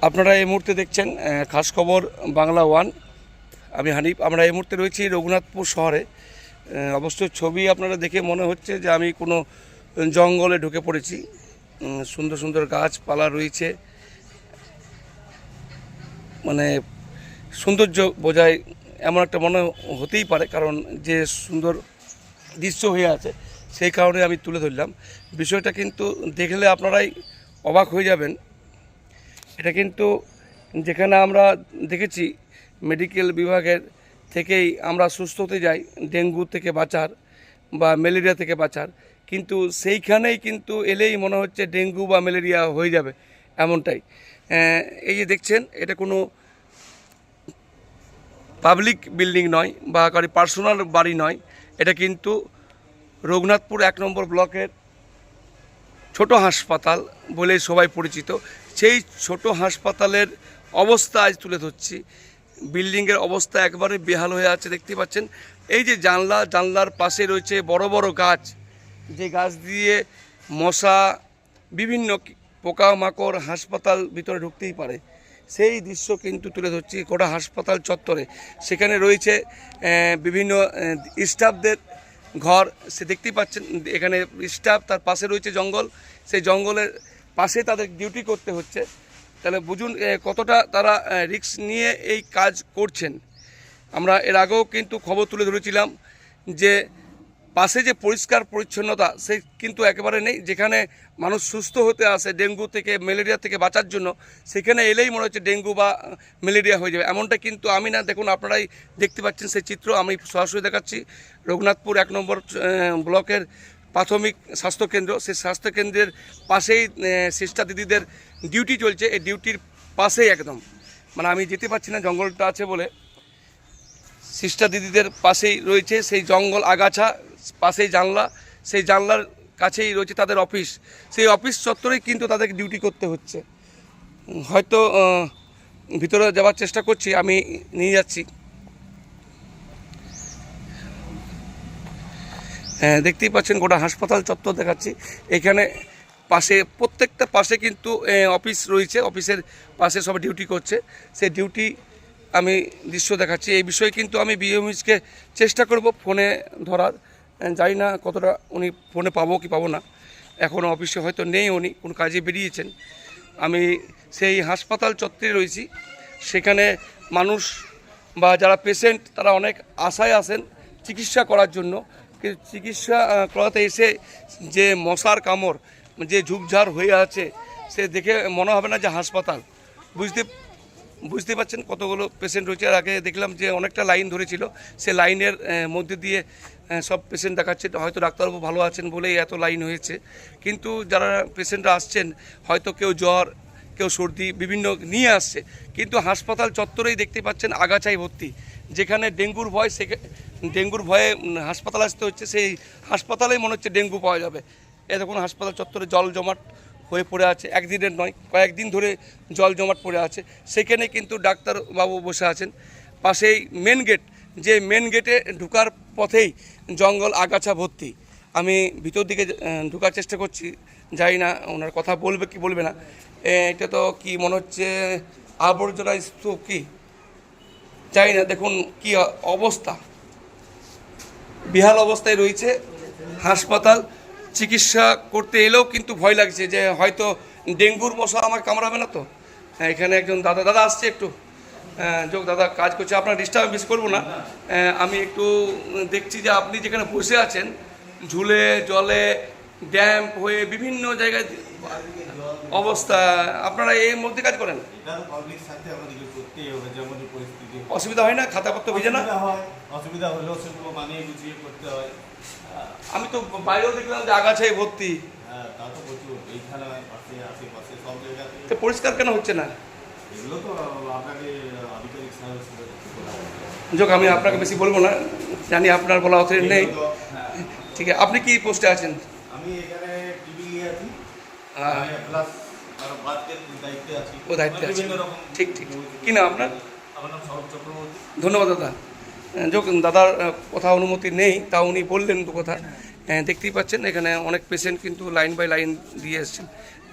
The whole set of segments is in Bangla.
আপনারা এই মুহূর্তে দেখছেন খাস খবর বাংলা ওয়ান। আমি হানিফ। আমরা এই মুহূর্তে রয়েছি রঘুনাথপুর শহরে। অবশ্য ছবি আপনারা দেখে মনে হচ্ছে যে আমি কোনো জঙ্গলে ঢুকে পড়েছি। সুন্দর সুন্দর গাছপালা রয়েছে, মানে সৌন্দর্য বোঝায় এমন একটা মনে হতেই পারে, কারণ যে সুন্দর দৃশ্য হয়ে আছে সেই কারণে আমি তুলে ধরলাম। বিষয়টা কিন্তু দেখলে আপনারাই অবাক হয়ে যাবেন। এটা কিন্তু যেখানে আমরা দেখেছি মেডিকেল বিভাগের থেকেই আমরা সুস্থ হতে যাই ডেঙ্গু থেকে বাঁচার বা ম্যালেরিয়া থেকে বাঁচার, কিন্তু সেইখানেই কিন্তু এলেই মনে হচ্ছে ডেঙ্গু বা ম্যালেরিয়া হয়ে যাবে এমনটাই। এই যে দেখছেন, এটা কোনো পাবলিক বিল্ডিং নয় বা কারি পার্সোনাল বাড়ি নয়, এটা কিন্তু রঘুনাথপুর 1 নম্বর ব্লকের ছোট হাসপাতাল বলেই সবাই পরিচিত। সেই ছোট হাসপাতালের অবস্থা আজ তুলে ধরছি। বিল্ডিংয়ের অবস্থা একবারে বেহাল হয়ে আছে, দেখতে পাচ্ছেন। এই যে জানলার পাশে রয়েছে বড় বড় গাছ, যে গাছ দিয়ে মশা বিভিন্ন পোকামাকড় হাসপাতাল ভিতরে ঢুকতেই পারে, সেই দৃশ্য কিন্তু তুলে ধরছি গোটা হাসপাতাল চত্বরে। সেখানে রয়েছে বিভিন্ন স্টাফদের ঘর, সে দেখতেই পাচ্ছেন। এখানে স্টাফ, তার পাশে রয়েছে জঙ্গল, সেই জঙ্গলের পাশে তাদের ডিউটি করতে হচ্ছে। তাহলে বুঝুন কতটা তারা রিস্ক নিয়ে এই কাজ করছেন। আমরা এর আগেও কিন্তু খবর তুলে ধরেছিলাম যে পাশে যে পরিষ্কার পরিচ্ছন্নতা সেই কিন্তু একেবারে নেই। যেখানে মানুষ সুস্থ হতে আসে ডেঙ্গু থেকে ম্যালেরিয়া থেকে বাঁচার জন্য, সেখানে এলেই মনে হচ্ছে ডেঙ্গু বা ম্যালেরিয়া হয়ে যাবে। এমনটা কিন্তু আমি না, দেখুন আপনারাই দেখতে পাচ্ছেন সেই চিত্র। আমি সরাসরি দেখাচ্ছি রঘুনাথপুর 1 নম্বর ব্লকের প্রাথমিক স্বাস্থ্যকেন্দ্র। সেই স্বাস্থ্যকেন্দ্রের পাশেই সিস্টার দিদিদের ডিউটি চলছে। এই ডিউটির পাশেই একদম, মানে আমি যেতে পারছি না জঙ্গলটা আছে বলে। সিস্টার দিদিদের পাশেই রয়েছে সেই জঙ্গল আগাছা, পাশেই জানলা, সেই জানলার কাছেই রয়েছে তাদের অফিস। সেই অফিস চত্বরেই কিন্তু তাদেরকে ডিউটি করতে হচ্ছে। হয়তো ভিতরে যাওয়ার চেষ্টা করছি, আমি নিয়ে যাচ্ছি। দেখতেই পাচ্ছেন গোটা হাসপাতাল চত্বর দেখাচ্ছি। এখানে পাশে প্রত্যেকটা পাশে কিন্তু অফিস রয়েছে, অফিসের পাশে সব ডিউটি করছে। সেই ডিউটি আমি দৃশ্য দেখাচ্ছি। এই বিষয়ে কিন্তু আমি বিএমএইচকে চেষ্টা করব ফোনে ধরার, জানি না কতটা উনি ফোনে পাবো কি পাবো না। এখন অফিসে হয়তো নেই, উনি কোনো কাজে বেরিয়েছেন। আমি সেই হাসপাতাল চত্বরে রয়েছি। সেখানে মানুষ বা যারা পেশেন্ট তারা অনেক আশায় আসেন চিকিৎসা করার জন্য, কিন্তু চিকিৎসা করাতে এসে যে মশার কামড়, যে ঝুপঝাড় হয়ে আছে, সে দেখে মনে হবে না যে হাসপাতাল। বুঝতে পারছেন কতগুলো পেশেন্ট রয়েছে। আর আগে দেখলাম যে অনেকটা লাইন ধরেছিল, সে লাইনের মধ্যে দিয়ে সব পেশেন্ট দেখাচ্ছে। হয়তো ডাক্তারবাবু ভালো আছেন বলেই এত লাইন হয়েছে, কিন্তু যারা পেশেন্টরা আসছেন হয়তো কেউ জ্বর, কেউ সর্দি বিভিন্ন নিয়ে আসছে, কিন্তু হাসপাতাল চত্বরেই দেখতে পাচ্ছেন আগাছায় ভর্তি। যেখানে ডেঙ্গুর ভয়, ডেঙ্গুর ভয়ে হাসপাতাল আসতে হচ্ছে, সেই হাসপাতালেই মনে হচ্ছে ডেঙ্গু পাওয়া যাবে। এ দেখুন হাসপাতাল চত্বরে জল জমাট হয়ে পড়ে আছে, একদিনের নয় কয়েকদিন ধরে জল জমাট পড়ে আছে। সেখানে কিন্তু ডাক্তারবাবু বসে আছেন। পাশেই মেন গেট, যে মেন গেটে ঢোকার পথেই জঙ্গল আগাছা ভর্তি। আমি ভিতর দিকে ঢোকার চেষ্টা করছি, জানি না ওনার কথা বলবে কি বলবে না। এটা তো কি মনে হচ্ছে আবর্জনা স্তূপ কি জানি না। দেখুন কি অবস্থা, বিহাল অবস্থায় রয়েছে হাসপাতাল। চিকিৎসা করতে এলেও কিন্তু ভয় লাগছে যে হয়তো ডেঙ্গুর মশা আমার কামড়াবে না তো। এখানে একজন দাদা আসছে, একটু যোগ দাদা কাজ করছে, আপনার ডিস্টার্ব মিস করবো না। আমি একটু দেখছি যে আপনি যেখানে বসে আছেন ঝুলে জলে ড্যাম্প হয়ে বিভিন্ন জায়গায় অবস্থা, আপনারা এর মধ্যে কাজ করেন, অসুবিধা হয় না? খাতাপত্র ভিজে না? অসুবিধা হলেও সেগুলো মানিয়ে গুছিয়ে করতে হয়। আমি তো বাইরেও দেখলাম যে আগাছায় ভর্তি। হ্যাঁ, তা তো প্রচুর। এইখানে পাশে আশেপাশে সব জায়গাতে। তো পরিষ্কার কেন হচ্ছে না? এগুলো তো আপনাকে আধিকারিক সাহেবের সাথে যোগ, আমি আপনাকে বেশি বলবো না, জানি আপনার বলা অথরিটি নেই। ঠিক আছে, আপনি কি পোস্টে আছেন? আমি এখানে টিভি আছি, প্লাস দায়িত্বে আছি। ও দায়িত্বে আছে, ঠিক ঠিক। কি না আপনার? আমার নাম সৌরভ চক্রবর্তী। ধন্যবাদ দাদা। যোগ, দাদার কথা অনুমতি নেই, তা উনি বললেন দু কথা। দেখতেই পাচ্ছেন এখানে অনেক পেশেন্ট কিন্তু লাইন বাই লাইন দিয়ে এসছেন।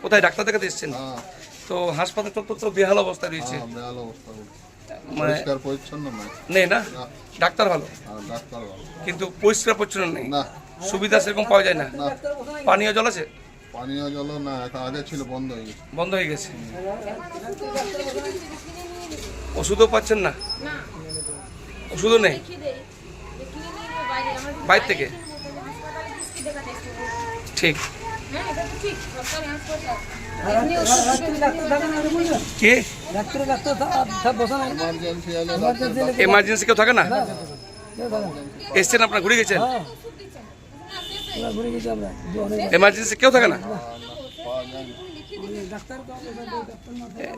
কোথায় ডাক্তার দেখাতে এসছেন? তো হাসপাতাল চত্বর তো বেহাল অবস্থা রয়েছে, বেহাল অবস্থা করছে। মানে পরিষ্কার পরিচ্ছন্ন নয়। নেই না, না। ডাক্তার ভালো আর ডাক্তার ভালো কিন্তু পরিষ্কার পরিচ্ছন্ন নেই, না। সুবিধা সেরকম পাওয়া যায় না। না। পানীয় জল আছে, পানীয় জলও না, এখন আগে ছিল, বন্ধ হয়ে গেছে। বন্ধ হয়ে গেছে। ওষুধও পাচ্ছেন না, ওষুধও নেই বাইরে থেকে। ঠিক কে এমার্জেন্সি হলে এমার্জেন্সি কেউ থাকে না? এসছেন আপনার, ঘুরে গেছেন? এমার্জেন্সি কেউ থাকে না। পাওয়া যায় না।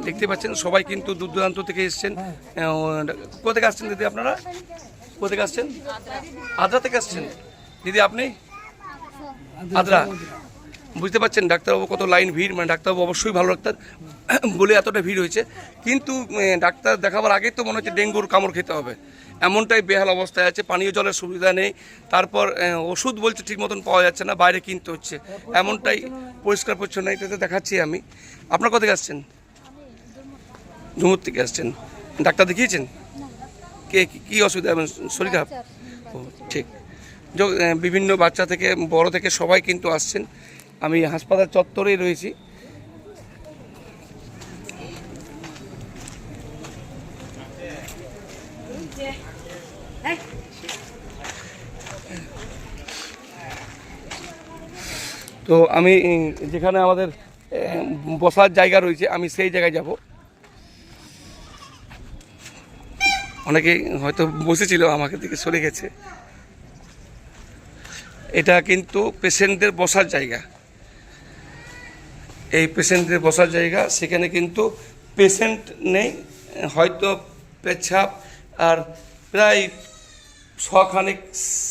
দেখতে পাচ্ছেন সবাই কিন্তু দূর দূরান্ত থেকে এসছেন। কোথা থেকে আসছেন দিদি আপনারা? কোথা থেকে আসছেন? আদ্রা থেকে আসছেন দিদি, আপনি? আদ্রা। বুঝতে পারছেন ডাক্তারবাবু কত লাইন ভিড়, মানে ডাক্তারবাবু অবশ্যই ভালো ডাক্তার বলে এতটা ভিড় হয়েছে, কিন্তু ডাক্তার দেখাবার আগেই তো মনে হচ্ছে ডেঙ্গুর কামড় খেতে হবে, এমনটাই বেহাল অবস্থায় আছে। পানীয় জলের সুবিধা নেই, তারপর ওষুধ বলছে ঠিক মতন পাওয়া যাচ্ছে না, বাইরে কিনতে হচ্ছে, এমনটাই পরিষ্কার পরিচ্ছন্ন। এটাতে দেখাচ্ছি আমি। আপনার কোথা থেকে আসছেন? ঝুমুর থেকে আসছেন। ডাক্তার দেখিয়েছেন? কে কী অসুবিধা, শরীর খারাপ? ও ঠিক। বিভিন্ন বাচ্চা থেকে বড় থেকে সবাই কিন্তু আসছেন। আমি হাসপাতাল চত্বরেই রয়েছি। তো আমি যেখানে আমাদের বসার জায়গা রয়েছে, আমি সেই জায়গায় যাব। অনেকে হয়তো বসেছিল, আমাকে দিকে সরে গেছে। এটা কিন্তু পেশেন্টদের বসার জায়গা, এই পেশেন্টদের বসার জায়গা। সেখানে কিন্তু পেশেন্ট নেই, হয়তো পেছাব আর প্রায় শখানেক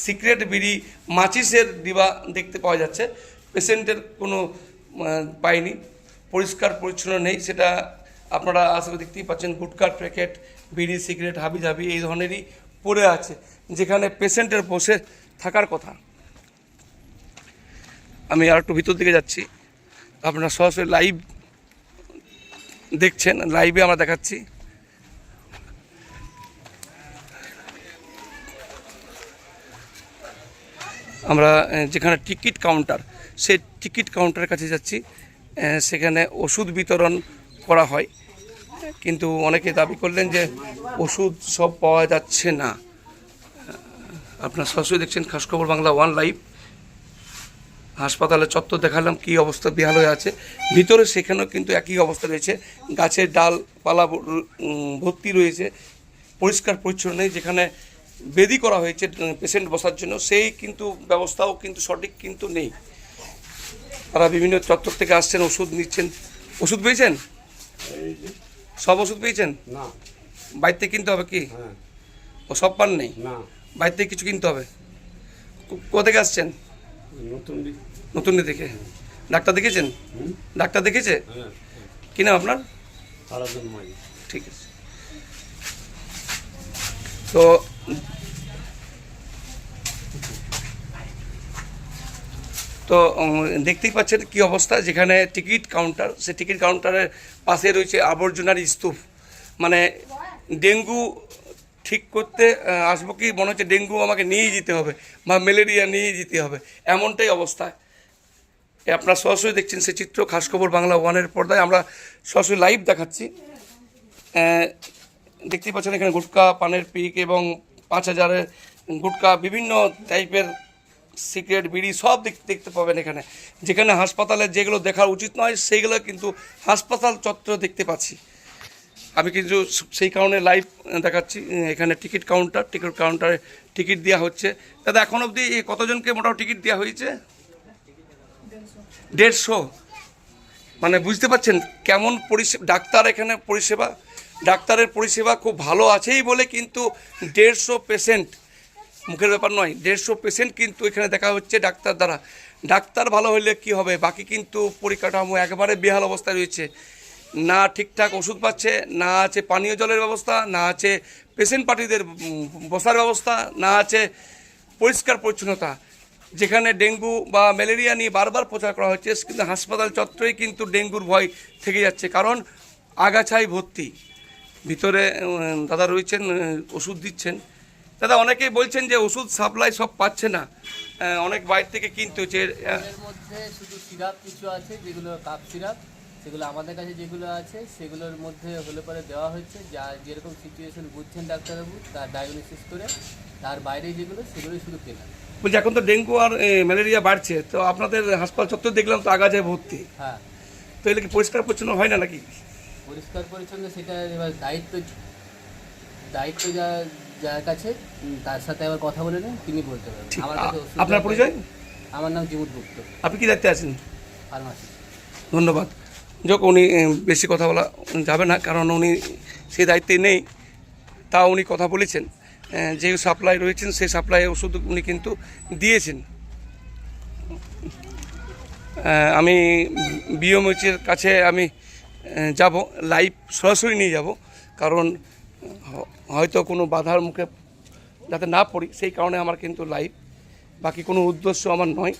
সিগারেট, বিড়ি, মাচিসের ডিবা দেখতে পাওয়া যাচ্ছে। পেশেন্টের কোনো পাইনি, পরিষ্কার পরিচ্ছন্ন নেই। সেটা আপনারা আসলে দেখতেই পাচ্ছেন, গুটকার প্যাকেট, বিড়ি, সিগারেট, হাবিজাবি এই ধরনেরই পড়ে আছে, যেখানে পেশেন্টের বসে থাকার কথা। আমি আর একটু ভিতর দিকে যাচ্ছি, আপনারা সরাসরি লাইভ দেখছেন, লাইভে আমরা দেখাচ্ছি। আমরা যেখানে টিকিট কাউন্টার, সেই টিকিট কাউন্টারের কাছে যাচ্ছি। সেখানে ওষুধ বিতরণ করা হয়, কিন্তু অনেকে দাবি করলেন যে ওষুধ সব পাওয়া যাচ্ছে না। আপনারা সরাসরি দেখছেন খাস খবর বাংলা 1 লাইভ। হাসপাতালের চত্বর দেখালাম কী অবস্থা বেহাল হয়ে আছে, ভিতরে সেখানেও কিন্তু একই অবস্থা রয়েছে, গাছের ডালপালা ভর্তি রয়েছে, পরিষ্কার পরিচ্ছন্ন নেই। যেখানে বেদি করা হয়েছে পেশেন্ট বসার জন্য, সেই কিন্তু ব্যবস্থাও কিন্তু সঠিক কিন্তু নেই। তারা বিভিন্ন চত্বর থেকে আসছেন, ওষুধ নিচ্ছেন। ওষুধ পেয়েছেন? সব ওষুধ পেয়েছেন? না। বাইরে থেকে কিনতে হবে কি? হ্যাঁ। ও সব পান নেই? না। বাইরে থেকে কিছু কিনতে হবে। কোথা থেকে আসছেন? নতুন থেকে। ডাক্তার দেখেছেন? ডাক্তার দেখেছে? হ্যাঁ। কি নাম আপনার? সারাদিন মাঝে। ঠিক আছে। তো তো দেখতেই পাচ্ছেন কি অবস্থা, যেখানে টিকিট কাউন্টার, সেই টিকিট কাউন্টারের পাশে রয়েছে আবর্জনার স্তূপ। মানে ডেঙ্গু ঠিক করতে আসবো কি মনে হচ্ছে ডেঙ্গু আমাকে নিয়েই যেতে হবে, বা ম্যালেরিয়া নিয়েই যেতে হবে, এমনটাই অবস্থা। আপনারা সরাসরি দেখছেন সেই চিত্র, খাস খবর বাংলা 1-এর পর্দায় আমরা সরাসরি লাইভ দেখাচ্ছি। দেখতেই পাচ্ছেন এখানে গুটকা, পানের পিক এবং 5000-এর গুটকা, বিভিন্ন টাইপের সিগারেট, বিড়ি সব দেখতে পাবেন এখানে। যেখানে হাসপাতালে যেগুলো দেখার উচিত নয়, সেইগুলো কিন্তু হাসপাতাল চত্বরে দেখতে পাচ্ছি। আমি কিন্তু সেই কারণে লাইভ দেখাচ্ছি। এখানে টিকিট কাউন্টারে টিকিট দেওয়া হচ্ছে। দাদা এখন অবধি কতজনকে মোটামুটি টিকিট দেওয়া হয়েছে? 150। মানে বুঝতে পারছেন কেমন পরিষেবা, ডাক্তার এখানে পরিষেবা, ডাক্তারের পরিষেবা খুব ভালো আছেই বলে কিন্তু 150 পেশেন্ট, মুখের ব্যাপার নয়, 150 পেশেন্ট কিন্তু এখানে দেখা হচ্ছে ডাক্তার দ্বারা। ডাক্তার ভালো হলে কি হবে, বাকি কিন্তু পরিকাঠামো একেবারে বেহাল অবস্থায় রয়েছে। না ঠিকঠাক ওষুধ পাচ্ছে, না আছে পানীয় জলের ব্যবস্থা, না আছে পেশেন্ট পার্টিদের বসার ব্যবস্থা, না আছে পরিষ্কার পরিচ্ছন্নতা। যেখানে ডেঙ্গু বা ম্যালেরিয়া নিয়ে বারবার প্রচার করা হচ্ছে, কিন্তু হাসপাতাল চত্বরেই কিন্তু ডেঙ্গুর ভয় থেকে যাচ্ছে। কারণ আগাছায় ভর্তি। ভিতরে দাদা রয়েছেন, ওষুধ দিচ্ছেন। দাদা, অনেকেই বলছেন যে ওষুধ সাপ্লাই সব পাচ্ছে না, অনেক বাইরে থেকে কিনতে হচ্ছে। এর মধ্যে শুধু সিরাপ কিছু আছে, যেগুলো কাপ সিরাপ, সেগুলো আমাদের কাছে যেগুলো আছে সেগুলোর মধ্যে হলে পরে দেওয়া হচ্ছে, যা যেরকম সিচুয়েশন বুঝছেন ডাক্তারবাবু তার ডায়াগনোসিস করে। তার বাইরে যেগুলো সেগুলোই শুধু কেনা। বলছি এখন তো ডেঙ্গু আর ম্যালেরিয়া বাড়ছে, তো আপনাদের হাসপাতাল চত্বর দেখলাম তো আগাছায় ভর্তি, হ্যাঁ, তো এগুলো কি পরিষ্কার পরিচ্ছন্ন হয় না নাকি? পরিষ্কার পরিচ্ছন্ন সেটা এবার দায়িত্ব যার কাছে, তার সাথে আবার কথা বলে নেন, তিনি বলতে পারবেন। ঠিক। আমার কাছে ওষুধ আপনার পরিচয়? আমার নাম জিমুদ গুপ্ত, আপনি কি দায়িত্বে আছেন? ফার্মাসি। ধন্যবাদ। যোগ উনি বেশি কথা বলা যাবে না, কারণ উনি সেই দায়িত্বে নেই। তা উনি কথা বলেছেন, যে সাপ্লাই রয়েছেন সেই সাপ্লাই ওষুধ উনি কিন্তু দিয়েছেন। আমি বিওমএইচের কাছে আমি যাব, লাইভ সরাসরি নিয়ে যাব, কারণ হয়তো কোনো বাধার মুখে যাতে না পড়ি সেই কারণে আমার কিন্তু লাইভ, বাকি কোনো উদ্দেশ্য আমার নয়।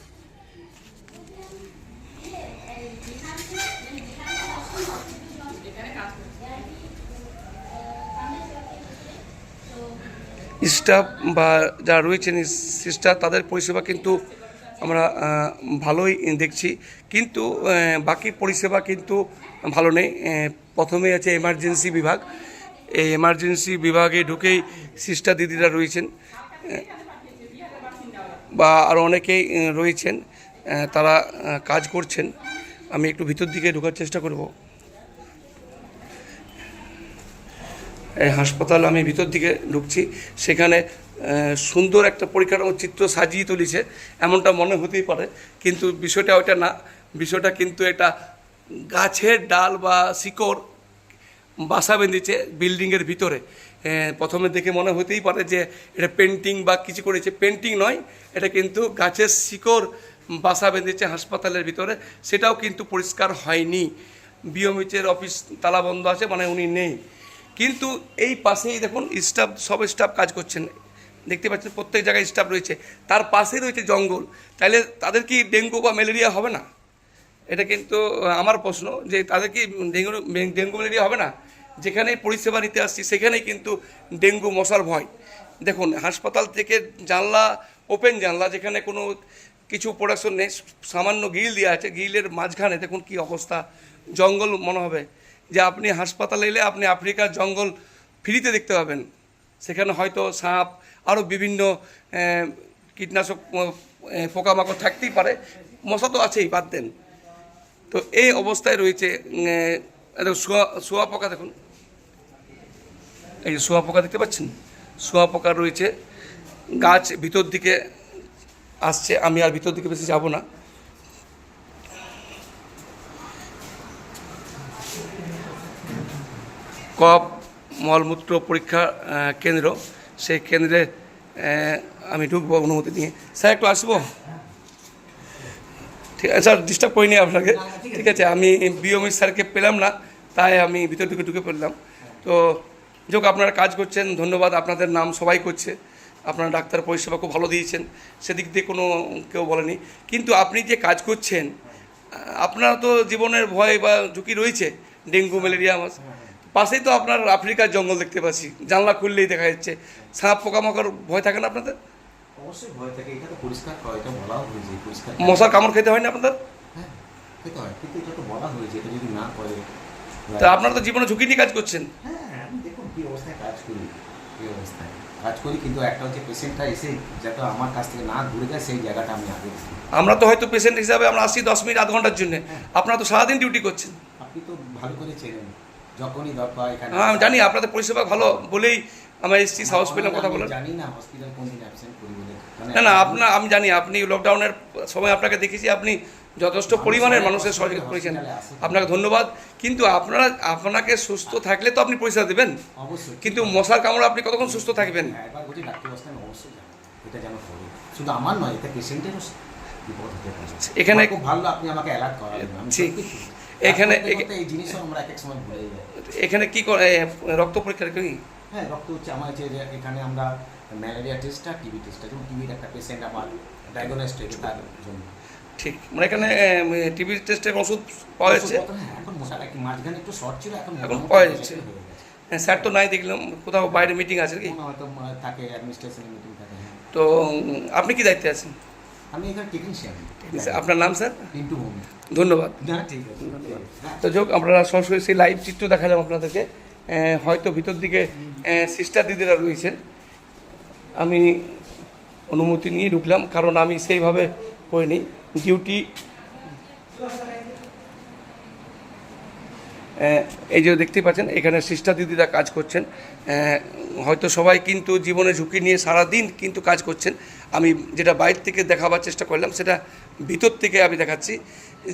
স্টাফ বা যারা রয়েছেন সিস্টার, তাদের পরিষেবা কিন্তু আমরা ভালোই দেখছি, কিন্তু বাকি পরিষেবা কিন্তু ভালো নেই। প্রথমে আছে এমার্জেন্সি বিভাগ। এই এমার্জেন্সি বিভাগে ঢুকেই সিস্টার দিদিরা রয়েছেন, বা আরও অনেকেই রয়েছেন, তারা কাজ করছেন। আমি একটু ভিতর দিকে ঢোকার চেষ্টা করব। এই হাসপাতাল আমি ভিতর দিকে ঢুকছি, সেখানে সুন্দর একটা পরিকাঠামো চিত্র সাজিয়ে তুলেছে এমনটা মনে হতেই পারে, কিন্তু বিষয়টা ওইটা না। বিষয়টা কিন্তু এটা গাছের ডাল বা শিকড় বাসা বেঁধেছে বিল্ডিংয়ের ভিতরে। প্রথমে দেখে মনে হতেই পারে যে এটা পেন্টিং বা কিছু করেছে, পেন্টিং নয়, এটা কিন্তু গাছের শিকড় বাসা বেঁধেছে হাসপাতালের ভিতরে, সেটাও কিন্তু পরিষ্কার হয়নি। বিওমএইচের অফিস তালা বন্ধ আছে, মানে উনি নেই। কিন্তু এই পাশেই দেখুন স্টাফ, সব স্টাফ কাজ করছেন, দেখতে পাচ্ছেন প্রত্যেক জায়গায় স্টাফ রয়েছে, তার পাশেই রয়েছে জঙ্গল। তাহলে তাদের কি ডেঙ্গু বা ম্যালেরিয়া হবে না? এটা কিন্তু আমার প্রশ্ন, যে তাদের কি ডেঙ্গু ম্যালেরিয়া হবে না? যেখানেই পরিষেবা নিতে আসছি সেখানেই কিন্তু ডেঙ্গু মশার ভয়। দেখুন হাসপাতাল থেকে জানলা, ওপেন জানলা, যেখানে কোনো কিছু প্রোডাকশন নেই, সামান্য গ্রিল দেওয়া আছে, গ্রিলের মাঝখানে দেখুন কি অবস্থা, জঙ্গল মনে হবে যে আপনি হাসপাতালে এলে আপনি আফ্রিকার জঙ্গল ফ্রিতে দেখতে পাবেন। সেখানে হয়তো সাপ, আরও বিভিন্ন কীটনাশক পোকামাকড় থাকতেই পারে, মশা তো আছেই, বাদ দেন। তো এই অবস্থায় রয়েছে শুয়া পোকা। দেখুন এই শুয়া পোকা দেখতে পাচ্ছেন, শুয়া পোকা রয়েছে, গাছ ভিতর দিকে আসছে। আমি আর ভিতর দিকে বেশি যাব না। কফ মলমূত্র পরীক্ষা কেন্দ্র, সেই কেন্দ্রে আমি ঢুকবো অনুমতি নিয়ে। স্যার একটু আসবো? ঠিক আছে স্যার, ডিস্টার্ব করিনি আপনাকে। ঠিক আছে, আমি বিওমএইচ স্যারকে পেলাম না, তাই আমি ভিতর দিকে ঢুকে পড়লাম। তো যোগ আপনারা কাজ করছেন, ধন্যবাদ। আপনাদের নাম সবাই করছে, আপনারা ডাক্তার পরিষেবা খুব ভালো দিয়েছেন, সেদিক দিয়ে কোনো কেউ বলেনি। কিন্তু আপনি যে কাজ করছেন, আপনার তো জীবনের ভয় বা ঝুঁকি রয়েছে, ডেঙ্গু ম্যালেরিয়া। পাশেই তো আপনার আফ্রিকার জঙ্গল দেখতে পাচ্ছি, জানলা খুললেই দেখা যাচ্ছে। সাপ পোকামাকড় ভয় থাকে না আপনাদের? অবশ্যই ভয় থাকে, এটা তো পরিষ্কার হয়, এটা বলা হয়েছে পরিষ্কার। মশার কামড় খেতে হয় না আপনাদের? হ্যাঁ খেতে হয়, কিন্তু এটা তো বলা হয়েছে, এটা যদি না করে। তা আপনারা তো জীবনে ঝুঁকি নিয়ে কাজ করছেন। হ্যাঁ আমি দেখুন কী অবস্থায় কাজ করি, কী অবস্থায় কাজ করি, কিন্তু একটা হচ্ছে পেশেন্টটা এসে যাতে আমার কাছ থেকে না ঘুরে যায় সেই জায়গাটা আমি আগে দেখি। আমরা তো হয়তো পেশেন্ট হিসাবে আমরা আসি 10 মিনিট, আধ ঘন্টার জন্য, আপনারা তো সারাদিন ডিউটি করছেন। আপনি তো ভালো করে চেনেন, যখনই দরকার এখানে। হ্যাঁ আমি জানি, আপনাদের পরিষেবা ভালো বলেই আমরা এসেছি, সাহস পেলাম কথা বলেন। জানি না হসপিটাল কোন দিন অ্যাবসেন্ট করি বলে। না না, আমি জানি আপনি লকডাউনের সময় আপনাকে দেখেছি, আপনি যথেষ্ট পরিমাণের মানুষের সহযোগিতা করেছেন, আপনাকে ধন্যবাদ। কিন্তু আপনাকে সুস্থ থাকলে তো আপনি পরিষেবা দেবেন, অবশ্যই। কিন্তু মশার কামড়ে আপনি কতক্ষণ সুস্থ থাকবেন? একবার বলছি ডাক্তার অবস্থায় অবশ্যই জানেন, এটা যেন করে, শুধু আমার নয়, এটা পেশেন্টেরও বিপদ হতে পারে। এখানে খুব ভালো আপনি আমাকে অ্যালার্ট করালেন। ঠিক, এখানে এই জিনিসও আমরা এক এক সময় ভুলে যাই। এখানে কি করে রক্ত পরীক্ষা করি? হ্যাঁ রক্ত হচ্ছে আমার হচ্ছে যে এখানে আমরা ম্যালেরিয়া টেস্টটা, টিবি টেস্টটা, যেমন টিবির একটা পেশেন্ট আমার ডায়াগনোস্ট হয়েছে তার জন্য। ঠিক, মানে এখানে টিবি টেস্টের ওষুধ পাওয়া যাচ্ছে, হ্যাঁ, এখন মশাটা কি মাঝখানে একটু শর্ট ছিল, এখন এখন মোটামুটি পাওয়া হয়ে যাচ্ছে। গেছে। স্যার তো নাই দেখলাম, কোথাও বাইরে মিটিং আছে কি? মনে হয়তো থাকে অ্যাডমিনিস্ট্রেশনের মিটিং থাকে, হ্যাঁ। তো আপনি কি দায়িত্বে আছেন? আমি এখানে টেকনিশিয়ান। আপনার নাম স্যার? পিন্টু ভূমি। ধন্যবাদ। না ঠিক আছে, হ্যাঁ। তো যোগ আপনারা সরাসরি সেই লাইভ চিত্র দেখালাম আপনাদেরকে। হয়তো ভিতর দিকে সিস্টার দিদিরা রয়েছেন, আমি অনুমতি নিয়ে ঢুকলাম, কারণ আমি সেইভাবে করিনি ডিউটি। এই যে দেখতেই পাচ্ছেন এখানে সিস্টার দিদিরা কাজ করছেন। হয়তো সবাই কিন্তু জীবনে ঝুঁকি নিয়ে সারাদিন কিন্তু কাজ করছেন। আমি যেটা বাইরে থেকে দেখাবার চেষ্টা করলাম সেটা ভিতর থেকে আমি দেখাচ্ছি,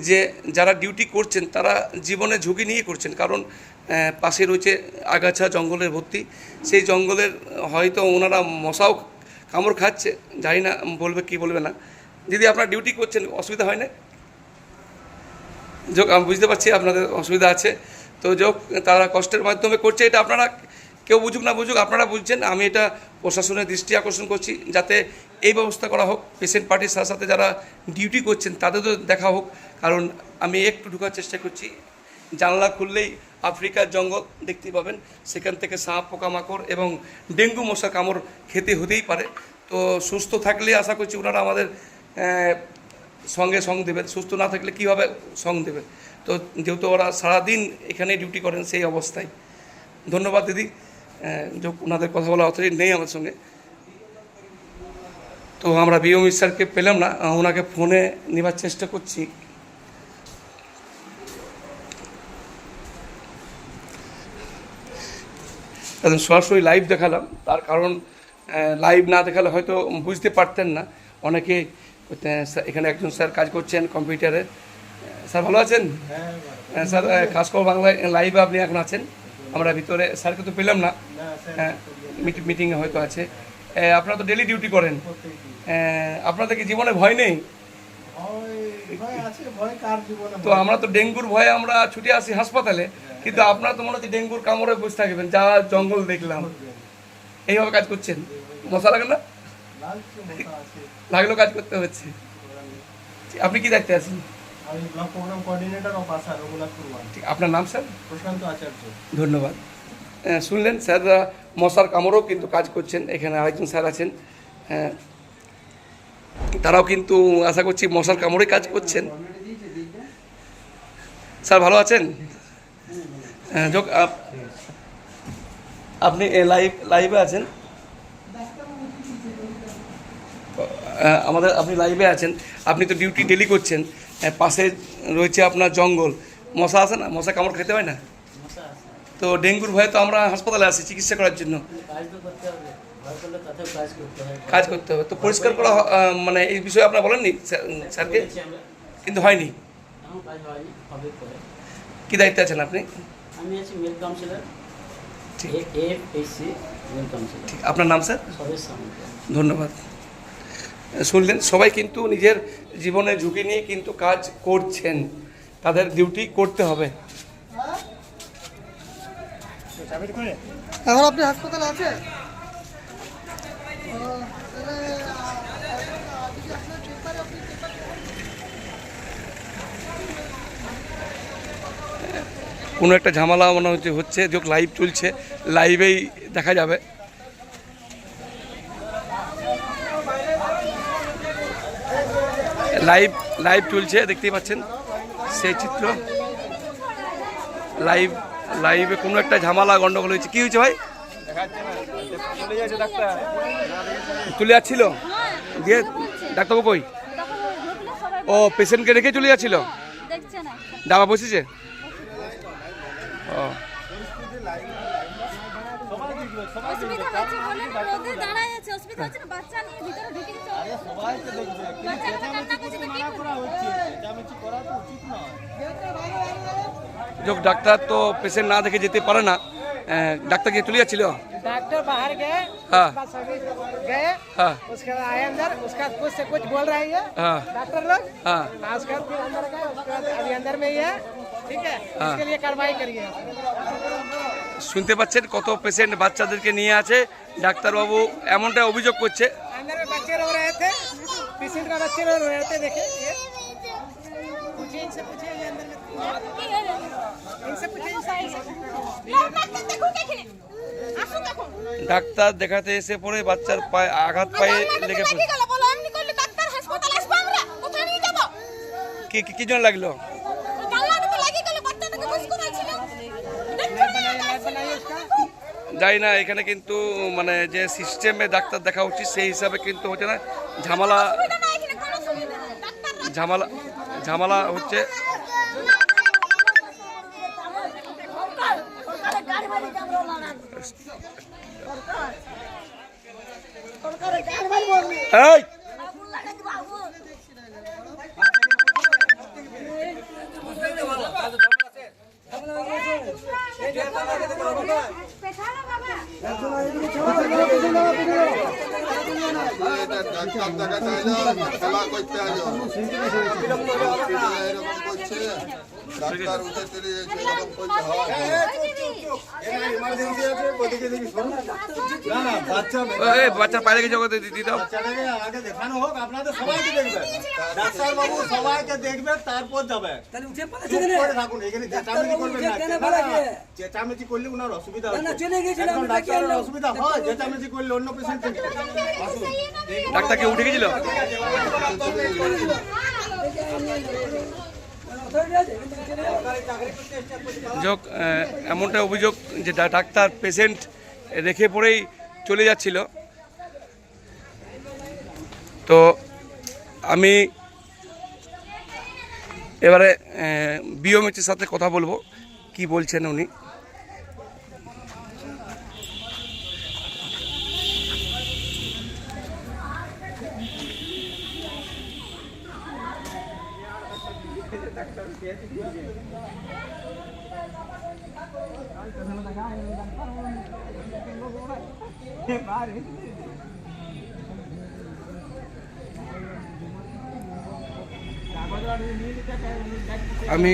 যে যারা ডিউটি করছেন তারা জীবনে ঝুঁকি নিয়ে করছেন, কারণ পাশে রয়েছে আগাছা জঙ্গলের ভর্তি। সেই জঙ্গলের হয়তো ওনারা মশাও কামড় খাচ্ছে, জানি না বলবে কি বলবে না। যদি আপনারা ডিউটি করছেন অসুবিধা হয় না? যোগ আমি বুঝতে পারছি আপনাদের অসুবিধা আছে, তো যোগ তারা কষ্টের মাধ্যমে করছে, এটা আপনারা কেউ বুঝুক না বুঝুক আপনারা বুঝছেন। আমি এটা প্রশাসনের দৃষ্টি আকর্ষণ করছি যাতে এই ব্যবস্থা করা হোক। পেশেন্ট পার্টির সাথে সাথে যারা ডিউটি করছেন তাদেরও দেখা হোক, কারণ আমি একটু ঢোকার চেষ্টা করছি। জানলা খুললেই আফ্রিকার জঙ্গল দেখতে পাবেন, সেখান থেকে সাপ পোকামাকড় এবং ডেঙ্গু মশার কামড় খেতে হতেই পারে। তো সুস্থ থাকলে আশা করছি ওনারা আমাদের সঙ্গে সঙ্গ দেবেন, সুস্থ না থাকলে কীভাবে সঙ্গ দেবে। তো যেহেতু ওরা সারাদিন এখানে ডিউটি করেন সেই অবস্থায়। ধন্যবাদ দিদি, যে ওনাদের কথা বলা অথরিটি নেই আমার সঙ্গে। তো আমরা বিওমি স্যারকে পেলাম না, ওনাকে ফোনে নেবার চেষ্টা করছি। একদম সরাসরি লাইভ দেখালাম, তার কারণ লাইভ না দেখালে হয়তো বুঝতে পারতেন না অনেকে। এখানে একজন স্যার কাজ করছেন কম্পিউটারে। স্যার ভালো আছেন? স্যার খাস করে বাংলায় লাইভে আপনি এখন আছেন, আমরা ভিতরে স্যারকে তো পেলাম না, হ্যাঁ মিটিংয়ে হয়তো আছে। আপনারা তো ডেলি ডিউটি করেন, আপনাদের কি জীবনে ভয় নেই? তো আমরা তো ডেঙ্গুর ভয়ে আমরা ছুটে আসি হাসপাতালে, কিন্তু আপনারা তো মনে হচ্ছে ডেঙ্গুর কামড়ে বসে থাকবেন, যা জঙ্গল দেখলাম। এইভাবে কাজ করছেন, মশা লাগে না? লাগলেও কাজ করতে হচ্ছে। আপনি কি দায়িত্বে আছেন? আমি ব্লক প্রোগ্রাম কোঅর্ডিনেটর অফ আশা রঘুনাথপুর 1। ঠিক, আপনার নাম স্যার? প্রশান্ত আচার্য। ধন্যবাদ। শুনলেন স্যাররা মশার কামড়েও কিন্তু কাজ করছেন। এখানে আরেকজন স্যার আছেন, তারাও কিন্তু আশা করছি মশার কামড়ে কাজ করছেন। স্যার ভালো আছেন? যোগ আপনি লাইভে আছেন, আপনি লাইভে আছেন, আপনি তো ডিউটি ডেলি করছেন, পাশে রয়েছে আপনার জঙ্গল, মশা আছে না? মশা কামড় খেতে হয় না? তো ডেঙ্গুর ভয়ে তো আমরা হাসপাতালে আসি চিকিৎসা করার জন্য। কাজ করতে হবে, তো পরিষ্কার করা মানে এই বিষয়ে আপনারা বলেননি স্যারকে? কিন্তু হয়নি। কি দায়িত্বে আছেন আপনি? আমি আছি মেল কাউন্সিলর। ঠিক, এএফএসসি মেল কাউন্সিলর। ঠিক, আপনার নাম স্যার? সবেশ সামন্ত। ধন্যবাদ। শুনলেন, সবাই কিন্তু নিজের জীবনে ঝুঁকি নিয়ে কিন্তু কাজ করছেন, তাদের ডিউটি করতে হবে। এখন আপনি হাসপাতালে আছে? কোনো একটা ঝামেলা মনে হচ্ছে, যে লাইভ চলছে, লাইভেই দেখা যাবে। লাইভ চলছে, দেখতেই পাচ্ছেন সেই চিত্র। লাইভে কোনো একটা ঝামেলা গন্ডগোল হয়েছে। কি হয়েছে ভাই? চলে যাচ্ছিল দিয়ে ডাক্তারবাবু কই? ও পেশেন্টকে রেখে চলে যাচ্ছিল, দাবা বসেছে। ও অসুবিধা হচ্ছে বলে রোদে দাঁড়ায় আছে, অসুবিধা হচ্ছে না, বাচ্চা নিয়ে ভিতরে ঢুকে দিতে হবে। বাচ্চাটা কান্না করছে তো কি করবে? जो डॉक्टर तो पेशेंट ना देखे जेते पारे ना, डॉक्टर के चलिए चलो। डॉक्टर बाहर गए, हाँ सभी गए, हाँ उसके बाद आए अंदर, उसका कुछ से कुछ बोल रहे हैं हाँ डॉक्टर लोग। हाँ उसके बाद फिर अंदर गए, उसके बाद अभी अंदर में ही है, ठीक है। हाँ। इसके लिए कार्रवाई करिए। শুনতে পাচ্ছেন কত পেশেন্ট বাচ্চাদেরকে নিয়ে আছে, ডাক্তারবাবু এমনটা অভিযোগ করছে। अंदर में बच्चे रो रहे थे, पेशेंट का बच्चे रो रहे थे, देखे ये इनसे पूछिए ये अंदर में কি হলো इनसे पूछिए ডাক্তার দেখুন এখানে আসুন দেখুন ডাক্তার দেখাতে এসে পরে বাচ্চার পায়ে আঘাত পায়ে লেগে লাগি গেল বলো এমনি করলে ডাক্তার হাসপাতাল আসবে আমরা কোথায় নিয়ে যাব কি জন লাগলো? গাল্লাতে তো লাগি গেল বাচ্চাটাকে ঘুষ করাইছিল যাই না, এখানে কিন্তু মানে যে সিস্টেমে ডাক্তার দেখা উচিত সেই হিসাবে কিন্তু হচ্ছে না। ঝামেলা সুবিধা নাই এখানে কোনো সুবিধা নাই ডাক্তার ঝামেলা হচ্ছে। এই ডাক্তার দেখা চাইলো খেলা করতে আলো এরকম করছে, ডাক্তার উঠে চলে যাচ্ছে, এরকম করতে হয়। এই বাচ্চার পায়ে লেগে জগতে দিদি দাও। আগে দেখানো হোক, আপনাদের সবাইকে দেখবে, ডাক্তার বাবু সবাইকে দেখবে, তারপর যাবে। চুপ করে থাকুন, এখানে চেঁচামেচি করবেন না। চেঁচামেচি করলে ওনার অসুবিধা হচ্ছে। এখন ডাক্তারের অসুবিধা হয়, চেঁচামেচি করলে অন্য পেশেন্ট থেকে। আসুন। ডাক্তারকে উঠে গেছিল। যোগ এমনটা অভিযোগ যে ডাক্তার পেশেন্ট রেখে পড়েই চলে যাচ্ছিল। তো আমি এবারে বিওএমএইচের সাথে কথা বলবো, কি বলছেন উনি। আমি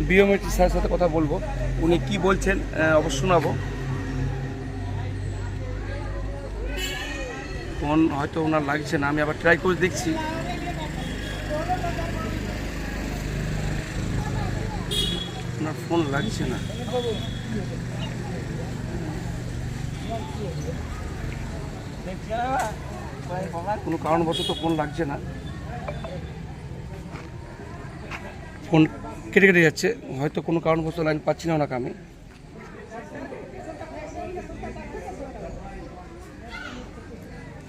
বিওএমএইচ স্যারের সাথে কথা বলবো, উনি কি বলছেন অবশ্য শোনাবো। ফোন হয়তো ওনার লাগছে না, আমি আবার ট্রাই করে দেখছি। ওনার ফোন লাগছে না। কোনো কারণবশত ফোন লাগছে না, ফোন কেটে কেটে যাচ্ছে, হয়তো কোনো কারণবশত লাইন পাচ্ছি না ওনাকে আমি।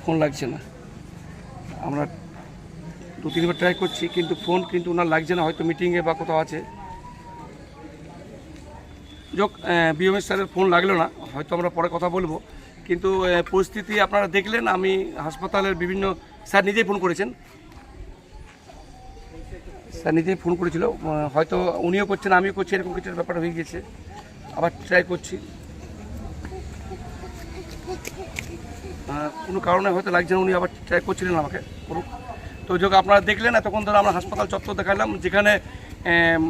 ফোন লাগছে না, আমরা 2-3বার ট্রাই করছি কিন্তু ফোন কিন্তু ওনার লাগছে না, হয়তো মিটিংয়ে বা কোথাও আছে। যোগ বিওএমএইচ স্যারের ফোন লাগলো না, হয়তো আমরা পরে কথা বলবো। কিন্তু পরিস্থিতি আপনারা দেখলেন, আমি হাসপাতালের বিভিন্ন স্যার নিজেই ফোন করেছেন, স্যার নিজেই ফোন করেছিল, হয়তো উনিও করছেন আমিও করছি, এরকম কিছু ব্যাপার হয়ে গেছে। আবার ট্রাই করছি, কোনো কারণে হয়তো লাগছে না, উনি আবার ট্রাই করছিলেন আমাকে করুক। তো যোগ আপনারা দেখলেন, এতক্ষণ ধরে আমরা হাসপাতাল চত্বর দেখালাম, যেখানে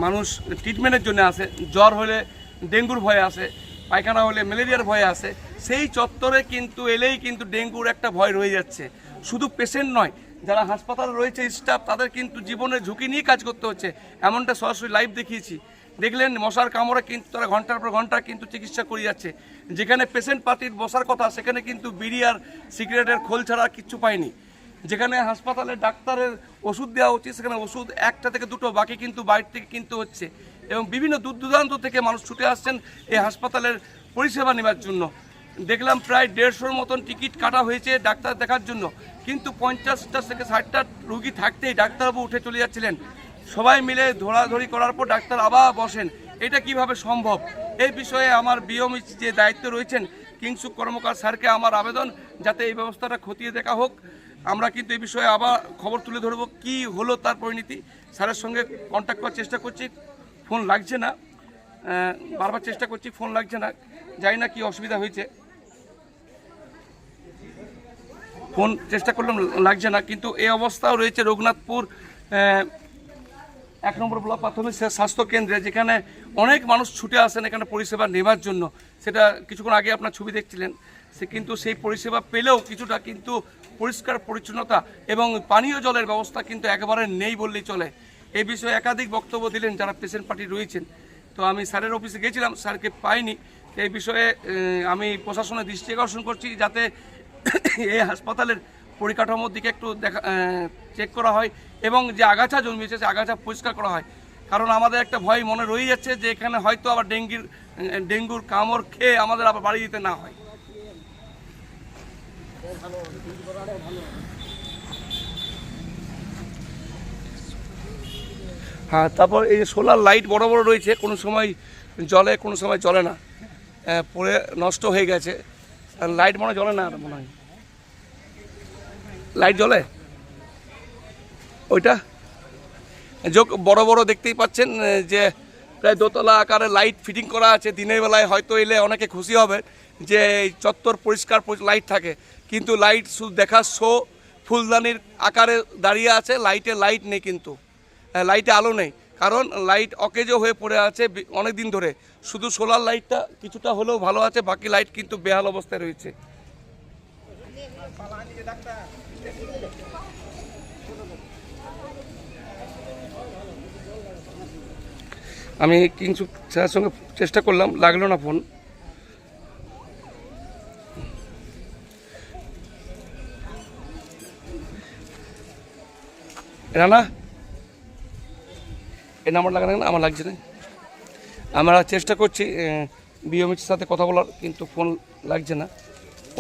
মানুষ ট্রিটমেন্টের জন্য আসে, জ্বর হলে ডেঙ্গুর ভয়ে আসে, পায়খানা হলে ম্যালেরিয়ার ভয়ে আসে। সেই চত্বরে কিন্তু এলেই কিন্তু ডেঙ্গুর একটা ভয় রয়ে যাচ্ছে। শুধু পেশেন্ট নয়, যারা হাসপাতালে রয়েছে স্টাফ, তাদের কিন্তু জীবনের ঝুঁকি নিয়ে কাজ করতে হচ্ছে। এমনটা সরাসরি লাইভ দেখিয়েছি, দেখলেন মশার কামড়ে কিন্তু তারা ঘন্টার পর ঘন্টা কিন্তু চিকিৎসা করে যাচ্ছে। যেখানে পেশেন্ট পার্টির বসার কথা, সেখানে কিন্তু বিড়ি আর সিগারেটের খোল ছাড়া কিচ্ছু পায়নি। যেখানে হাসপাতালে ডাক্তারের ওষুধ দেওয়া উচিত, সেখানে ওষুধ 1টা থেকে 2টো, বাকি কিন্তু বাইরে থেকে কিনতে হচ্ছে। এবং বিভিন্ন দূর দূরান্ত থেকে মানুষ ছুটে আসছেন এই হাসপাতালের পরিষেবা নেওয়ার জন্য। দেখলাম প্রায় 150-র মতন টিকিট কাটা হয়েছে ডাক্তার দেখার জন্য, কিন্তু 50টা থেকে 60টা রুগী থাকতেই ডাক্তারবাবু উঠে চলে যাচ্ছিলেন। সবাই মিলে ধরাধরি করার পর ডাক্তার আবার বসেন, এটা কিভাবে সম্ভব? এই বিষয়ে আমার বিওএমএইচ যে দায়িত্ব রয়েছেন কিংসুক কর্মকার স্যারকে আমার আবেদন, যাতে এই ব্যবস্থাটা খতিয়ে দেখা হোক। আমরা কিন্তু এই বিষয়ে আবার খবর তুলে ধরবো, কি হলো তার পরিণতি। স্যারের সঙ্গে কন্ট্যাক্ট করার চেষ্টা করছি, ফোন লাগছে না, বারবার চেষ্টা করছি, ফোন লাগছে না, জানি না কি অসুবিধা হয়েছে। ফোন চেষ্টা করলাম, লাগছে না। কিন্তু এই অবস্থাও রয়েছে রঘুনাথপুর 1 নম্বর ব্লক প্রাথমিক স্বাস্থ্য কেন্দ্রে, যেখানে অনেক মানুষ ছুটে আসেন এখানে পরিষেবা নেওয়ার জন্য। সেটা কিছুক্ষণ আগে আপনার ছবি দেখছিলেন, সে কিন্তু সেই পরিষেবা পেলেও কিছুটা কিন্তু পরিষ্কার পরিচ্ছন্নতা এবং পানীয় জলের ব্যবস্থা কিন্তু একেবারে নেই বললেই চলে। এই বিষয়ে একাধিক বক্তব্য দিলেন যারা পেশেন্ট পার্টি রয়েছেন। তো আমি স্যারের অফিসে গেছিলাম, স্যারকে পাইনি। এই বিষয়ে আমি প্রশাসনের দৃষ্টি আকর্ষণ করছি যাতে এই হাসপাতালের পরিকাঠামোর দিকে একটু চেক করা হয় এবং যে আগাছা জন্মেছে সে আগাছা পরিষ্কার করা হয়। কারণ আমাদের একটা ভয় মনে রয়ে যাচ্ছে যে এখানে হয়তো আবার ডেঙ্গুর কামড় খেয়ে আমাদের আবার বাড়ি দিতে না হয়। হ্যাঁ, তারপর এই যে সোলার লাইট বড় বড় রয়েছে, কোনো সময় জ্বলে কোনো সময় জ্বলে না, পরে নষ্ট হয়ে গেছে। লাইট মনে হয় জ্বলে না, মনে হয় লাইট জ্বলে ওইটা যোগ বড় বড় দেখতেই পাচ্ছেন যে প্রায় দোতলা আকারে লাইট ফিটিং করা আছে। দিনের বেলায় হয়তো এলে অনেকে খুশি হবে যে এই চত্বর পরিষ্কার লাইট থাকে, কিন্তু লাইট শুধু দেখার শো, ফুলদানির আকারে দাঁড়িয়ে আছে, লাইট নেই, কিন্তু লাইটে আলো নেই, কারণ লাইট অকেজো হয়ে পড়ে আছে অনেক দিন ধরে। শুধু সোলার লাইটটা কিছুটা হলেও ভালো আছে, বাকি লাইট কিন্তু বেহাল অবস্থায় রয়েছে। আমি কিন্তু স্যারের সঙ্গে চেষ্টা করলাম, লাগলো না ফোন। রানা, এই নাম্বার লাগানো না, আমার লাগছে না। আমরা চেষ্টা করছি বিএমএইচের সাথে কথা বলার, কিন্তু ফোন লাগছে না।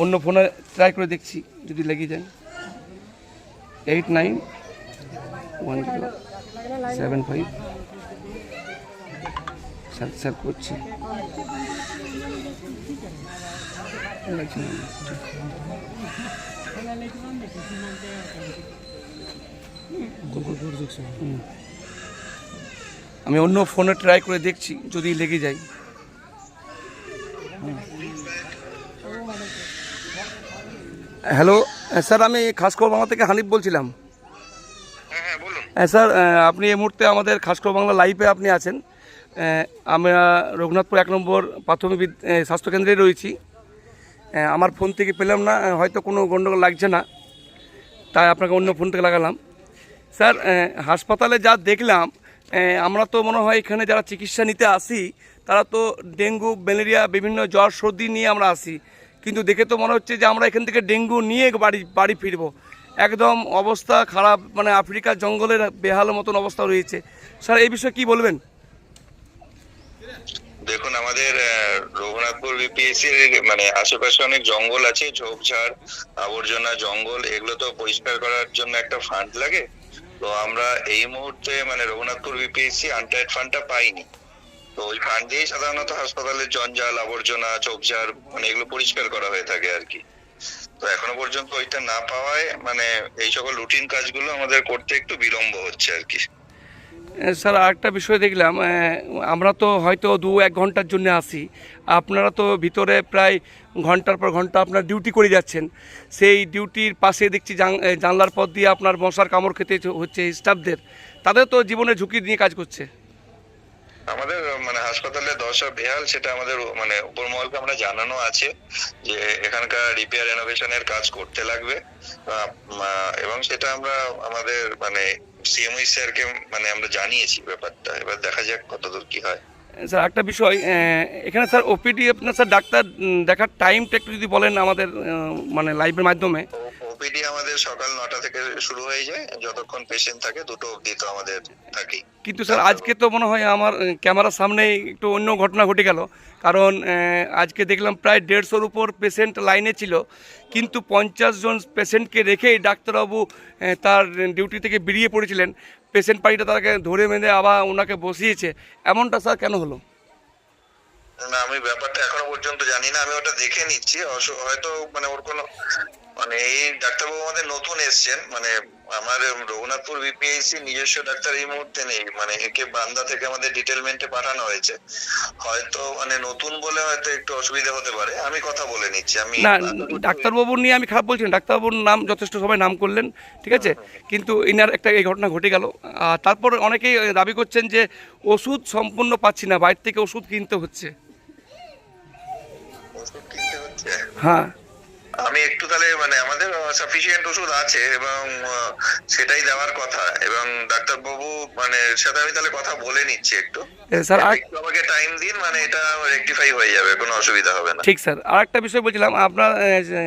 অন্য ফোনে ট্রাই করে দেখছি, যদি লেগে যায়। 891075 স্যার করছি, লাগছে না। আমি অন্য ফোনে ট্রাই করে দেখছি, যদি লেগে যায়। হ্যালো স্যার, আমি খাসখবর বাংলা থেকে হানিফ বলছিলাম। হ্যাঁ স্যার, আপনি এই মুহূর্তে আমাদের খাসখবর বাংলা লাইভে আপনি আছেন। আমরা রঘুনাথপুর 1 নম্বর প্রাথমিক স্বাস্থ্যকেন্দ্রে রয়েছি। আমার ফোন থেকে পেলাম না, হয়তো কোনো গণ্ডগোল লাগছে না, তাই আপনাকে অন্য ফোন থেকে লাগালাম। স্যার, হাসপাতালে যা দেখলাম, আমরা তো মনে হয় এখানে যারা চিকিৎসা নিতে আসি তারা তো ডেঙ্গু, ম্যালেরিয়া, বিভিন্ন জ্বর সর্দি নিয়ে আমরা আসি, কিন্তু দেখে তো মনে হচ্ছে যে আমরা এখান থেকে ডেঙ্গু নিয়ে বাড়ি ফিরবো। একদম অবস্থা খারাপ, মানে আফ্রিকার জঙ্গলের বেহাল মতন অবস্থা রয়েছে। স্যার, এই বিষয়ে কি বলবেন? দেখুন, আমাদের রঘুনাথপুর বিপিএসসির মানে আশেপাশে অনেক জঙ্গল আছে, ঝোপঝাড়, আবর্জনা, জঙ্গল, এগুলো তো পরিষ্কার করার জন্য একটা ফান্ড লাগে। তো আমরা এই মুহূর্তে মানে রঘুনাথপুর বিপিএসসি আনটাইড ফান্ডটা পাইনি। তো ওই ফান্ড দিয়েই সাধারণত হাসপাতালের জঞ্জাল, আবর্জনা, ঝোপঝাড় মানে এগুলো পরিষ্কার করা হয়ে থাকে আর কি। তো এখনো পর্যন্ত ওইটা না পাওয়ায় মানে এই সকল রুটিন কাজগুলো আমাদের করতে একটু বিলম্ব হচ্ছে আর কি। স্যার, আরেকটা বিষয় দেখলাম, আমরা তো হয়তো 2-1 ঘন্টার জন্য আসি, আপনারা তো ভিতরে প্রায় ঘন্টার পর ঘন্টা আপনার ডিউটি করে যাচ্ছেন। সেই ডিউটির পাশে দেখছি জানলার পথ দিয়ে আপনার মশার কামড় খেতে হচ্ছে স্টাফদের, তাদের তো জীবনের ঝুঁকি নিয়ে কাজ করছে। আমাদের মানে হাসপাতালের দশা বেহাল, সেটা আমাদের মানে উপর মহলকে আমরা জানানো আছে যে এখানকার রিপেয়ার রেনোভেশনের কাজ করতে লাগবে, এবং সেটা আমরা আমাদের মানে সিএমই স্যারকে মানে আমরা জানিয়েছি ব্যাপারটা। এবার দেখা যাক কতদূর কি হয়। স্যার, একটা বিষয়, এখানে স্যার ওপিডি আপনার স্যার ডাক্তার দেখার টাইমটা একটু যদি বলেন আমাদের মানে লাইভের মাধ্যমে। ওপিডি আমাদের সকাল 9টা থেকে শুরু হয়ে যায়, যতক্ষণ পেশেন্ট থাকে 2টো অবধি তো আমাদের থাকেই। কিন্তু স্যার আজকে তো মনে হয় আমার ক্যামেরার সামনে একটু অন্য ঘটনা ঘটে গেল, কারণ আজকে দেখলাম প্রায় 150-র উপর পেশেন্ট লাইনে ছিল, কিন্তু 50 জন পেশেন্টকে রেখেই ডাক্তারবাবু তার ডিউটি থেকে বেরিয়ে পড়েছিলেন। পেশেন্ট পার্টিটা তাকে ধরে বেঁধে আবার ওনাকে বসিয়েছে, এমনটা স্যার কেন হলো? না, আমি ব্যাপারটা এখনো পর্যন্ত জানি না, আমি ওটা দেখে নিচ্ছি। হয়তো মানে ওর কোনো মানে এই ডাক্তারবাবু আমাদের নতুন এসছেন, মানে আমার রঘুনাথপুর বিপিএসসি নিজস্ব ডাক্তার এই মুহূর্তে নেই, মানে একে বান্দা থেকে আমাদের ডিটেলমেন্টে পাঠানো হয়েছে। হয়তো মানে নতুন বলে হয়তো একটু অসুবিধা হতে পারে, আমি কথা বলে নিচ্ছি। আমি না, ডাক্তারবাবুর নিয়ে আমি খারাপ বলছি না, ডাক্তারবাবুর নাম যথেষ্ট সবাই নাম করলেন, ঠিক আছে, কিন্তু ইনার একটা এই ঘটনা ঘটে গেল। তারপর অনেকেই দাবি করছেন যে ওষুধ সম্পূর্ণ পাচ্ছি না, বাইরে থেকে ওষুধ কিনতে হচ্ছে। ওষুধ কিনতে হচ্ছে? হ্যাঁ, আমি একটু তাহলে মানে আমাদের সাফিসিয়েন্ট ওষুধ আছে এবং সেটাই দেওয়ার কথা, এবং ডাক্তারবাবু মানে সাথে আমি তাহলে কথা বলে নিচ্ছি একটু। স্যার একটু আমাকে টাইম দিন, মানে এটা রেকটিফাই হয়ে যাবে, কোনো অসুবিধা হবে না। ঠিক স্যার, আর একটা বিষয় বলছিলাম, আপনার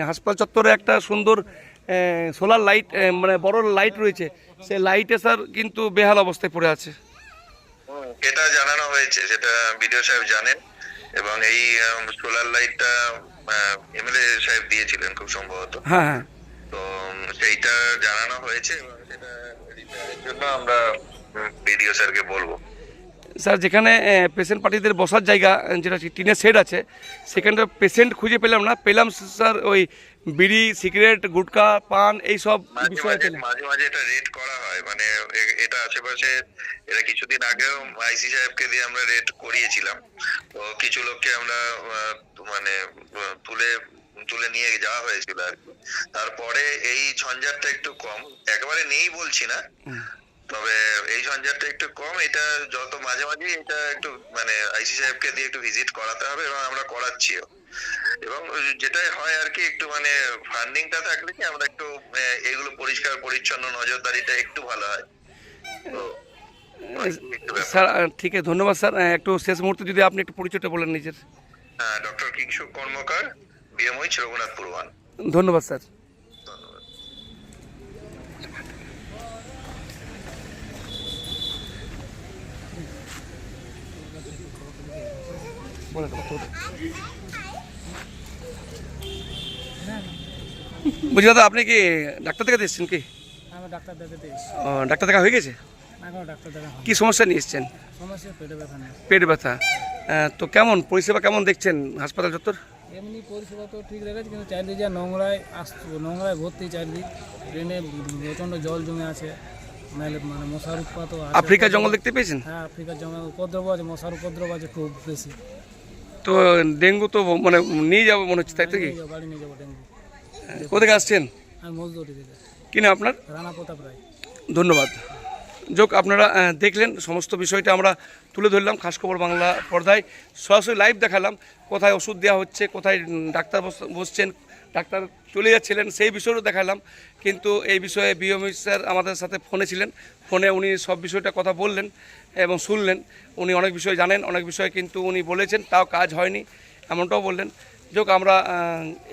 হাসপাতাল চত্বরে একটা সুন্দর সোলার লাইট মানে বড় লাইট রয়েছে, সেই লাইটে স্যার কিন্তু বেহাল অবস্থায় পড়ে আছে। এটা জানানো হয়েছে, সেটা বিডিও সাহেব জানেন, এবং এই সোলার লাইটটা এমএলএ সাহেব দিয়েছিলেন খুব সম্ভবত। হ্যাঁ হ্যাঁ, তো সেইটা জানানো হয়েছে, এবং সেটা রিপেয়ারের জন্য আমরা বিডিও স্যারকে বলবো। স্যার যেখানে পেশেন্ট পার্টিদের বসার জায়গা যেটা টিনের শেড আছে, সেখানটা পেশেন্ট খুঁজে পেলাম না, পেলাম স্যার ওই বিড়ি, সিগারেট, গুটখা, পান এই সব বিষয়ে পেলাম। মাঝে মাঝে এটা রেড করা হয়, মানে এটা আশেপাশে এটা কিছুদিন আগেও আইসি সাহেবকে দিয়ে আমরা রেড করিয়েছিলাম। তো কিছু লোককে আমরা মানে তুলে নিয়ে যাওয়া হয়েছিল আর কি। তারপরে এই ঝঞ্ঝাটটা একটু কম, একেবারে নেই বলছি না, তবে এই ঝঞ্ঝাটটা একটু কম। এটা যত মাঝে মাঝে এটা একটু মানে আইসি সাহেবকে দিয়ে একটু ভিজিট করাতে হবে, এবং আমরা করাচ্ছিও। এবং যেটাই হয় আর কি, একটু মানে ফান্ডিংটা থাকলে কি আমরা একটু এগুলো পরিষ্কার পরিচ্ছন্ন নজরদারিটা একটু ভালো হয়। তো স্যার ঠিক আছে, ধন্যবাদ স্যার। একটু শেষ মুহূর্তে যদি আপনি একটু পরিচয়টা বলেন নিজের। হ্যাঁ, ডক্টর কিংশুক কর্মকার, বিএমওইচ, রঘুনাথপুর 1। ধন্যবাদ স্যার। ধন্যবাদ। বুঝি দাদা, আপনি কি ডাক্তার থেকে এসেছেন কি? আমি ডাক্তার দেখাতে এসেছি। ডাক্তার দেখা হয়ে গেছে? এখনো ডাক্তার দেখা হয়নি। কি সমস্যা নিয়ে এসেছেন? সমস্যা পেটে ব্যথা নেই। পেট ব্যথা। তো কেমন পরিষেবা কেমন দেখছেন হাসপাতাল চত্বর? এমনি পরিষেবা তো ঠিক রেখেছে, কিন্তু চারিদিকে যা নোংরায় ভর্তি, চারিদিক ড্রেনে প্রচণ্ড জল জমে আছে, মানে মশার উৎপাতও আছে। আফ্রিকা জঙ্গল দেখতে পেয়েছেন? হ্যাঁ, আফ্রিকার জঙ্গল উপদ্রব আছে, মশার উপদ্রব আছে খুব বেশি। তো ডেঙ্গু তো মানে নিয়ে যাবো মনে হচ্ছে, তাই তো কি? বাড়ি নিয়ে যাবো ডেঙ্গু। কোথেকে আসছেন? আমি মজদুরি থেকে। কি না আপনার? রানা প্রতাপ রায়। ধন্যবাদ। যোগ আপনারা দেখলেন, সমস্ত বিষয়টা আমরা তুলে ধরলাম খাস খবর বাংলা পর্দায়, সরাসরি লাইভ দেখালাম। কোথায় ওষুধ দেওয়া হচ্ছে, কোথায় ডাক্তার বসছেন, ডাক্তার চলে যাচ্ছিলেন, সেই বিষয়টাও দেখালাম। কিন্তু এই বিষয়ে বিএমই স্যার আমাদের সাথে ফোনে ছিলেন, ফোনে উনি সব বিষয়টা কথা বললেন এবং শুনলেন। উনি অনেক বিষয় জানেন, অনেক বিষয় কিন্তু উনি বলেছেন, তাও কাজ হয়নি এমনটাও বললেন। যোগ আমরা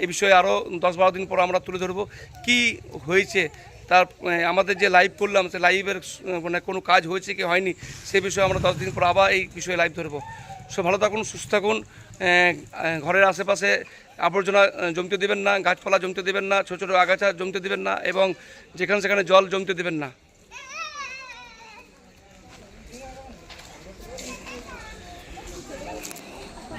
এই বিষয়ে আরও 10-12 দিন পর আমরা তুলে ধরবো কী হয়েছে। তার আমাদের যে লাইভ করলাম, সে লাইভের মানে কোনো কাজ হয়েছে কি হয়নি, সে বিষয়ে আমরা 10 দিন পর আবার এই বিষয়ে লাইভ ধরবো। সব ভালো থাকুন, সুস্থ থাকুন। ঘরের আশেপাশে আবর্জনা জমতে দেবেন না, গাছপালা জমতে দেবেন না, ছোটো ছোটো আগাছা জমতে দেবেন না, এবং যেখানে সেখানে জল জমতে দেবেন না।